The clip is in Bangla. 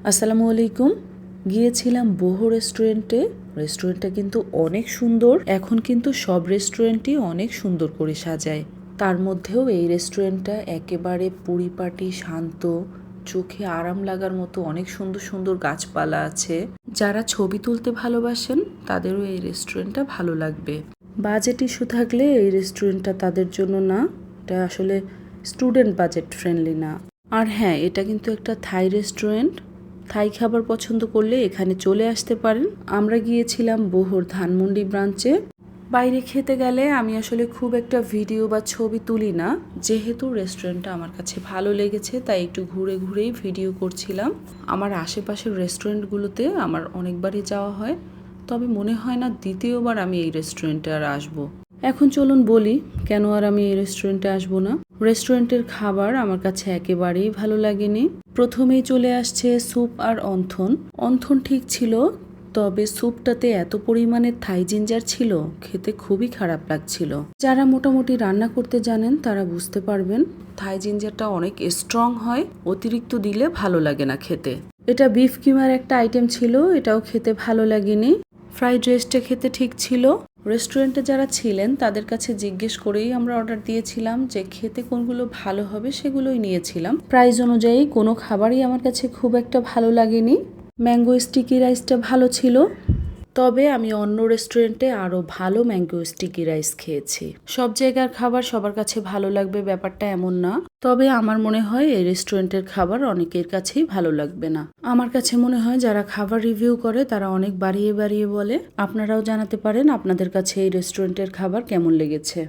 আসসালামু আলাইকুম। গিয়েছিলাম বহু রেস্টুরেন্টটা কিন্তু অনেক সুন্দর। এখন কিন্তু সব রেস্টুরেন্টই অনেক সুন্দর করে সাজায়। তার মধ্যেও এই রেস্টুরেন্টটা একেবারে পরিপাটি, শান্ত, চোখে আরাম লাগার মতো অনেক সুন্দর সুন্দর গাছপালা আছে। যারা ছবি তুলতে ভালোবাসেন তাদেরও এই রেস্টুরেন্টটা ভালো লাগবে। বাজেট ইস্যু থাকলে এই রেস্টুরেন্টটা তাদের জন্য না। এটা আসলে স্টুডেন্ট বাজেট ফ্রেন্ডলি না। আর হ্যাঁ, এটা কিন্তু একটা থাই রেস্টুরেন্ট। থাই খাবার পছন্দ করলে এখানে চলে আসতে পারেন। আমরা গিয়েছিলাম বহুর ধানমন্ডি ব্রাঞ্চে। বাইরে খেতে গেলে আমি আসলে খুব একটা ভিডিও বা ছবি তুলি না, যেহেতু রেস্টুরেন্টটা আমার কাছে ভালো লেগেছে তাই একটু ঘুরে ঘুরেই ভিডিও করছিলাম। আমার আশেপাশের রেস্টুরেন্টগুলোতে আমার অনেকবারই যাওয়া হয়, তবে মনে হয় না দ্বিতীয়বার আমি এই রেস্টুরেন্টে আর আসবো। এখন চলুন বলি কেন আর আমি এই রেস্টুরেন্টে আসবো না। রেস্টুরেন্টের খাবার আমার কাছে একেবারেই ভালো লাগেনি। প্রথমেই চলে আসছে স্যুপ আর অন্থন। অন্থন ঠিক ছিল, তবে স্যুপটাতে এত পরিমাণে থাই জিঞ্জার ছিল, খেতে খুবই খারাপ লাগছিল। যারা মোটামুটি রান্না করতে জানেন তারা বুঝতে পারবেন থাই জিঞ্জারটা অনেক স্ট্রং হয়, অতিরিক্ত দিলে ভালো লাগে না খেতে। এটা বিফ কিমার একটা আইটেম ছিল, এটাও খেতে ভালো লাগেনি। ফ্রাইড রাইসটা খেতে ঠিক ছিল। রেস্টুরেন্টে যারা ছিলেন তাদের কাছে জিজ্ঞেস করেই আমরা অর্ডার দিয়েছিলাম যে খেতে কোনগুলো ভালো হবে সেগুলোই নিয়েছিলাম। প্রাইস অনুযায়ী কোনো খাবারই আমার কাছে খুব একটা ভালো লাগেনি। ম্যাঙ্গো স্টিকি রাইসটা ভালো ছিল, তবে আমি অন্য রেস্টুরেন্টে আরও ভালো ম্যাঙ্গো স্টিকি রাইস খেয়েছি। সব জায়গার খাবার সবার কাছে ভালো লাগবে ব্যাপারটা এমন না, তবে আমার মনে হয় এই রেস্টুরেন্টের খাবার অনেকের কাছেই ভালো লাগবে না। আমার কাছে মনে হয় যারা খাবার রিভিউ করে তারা অনেক বাড়িয়ে বাড়িয়ে বলে। আপনারাও জানাতে পারেন আপনাদের কাছে এই রেস্টুরেন্টের খাবার কেমন লেগেছে।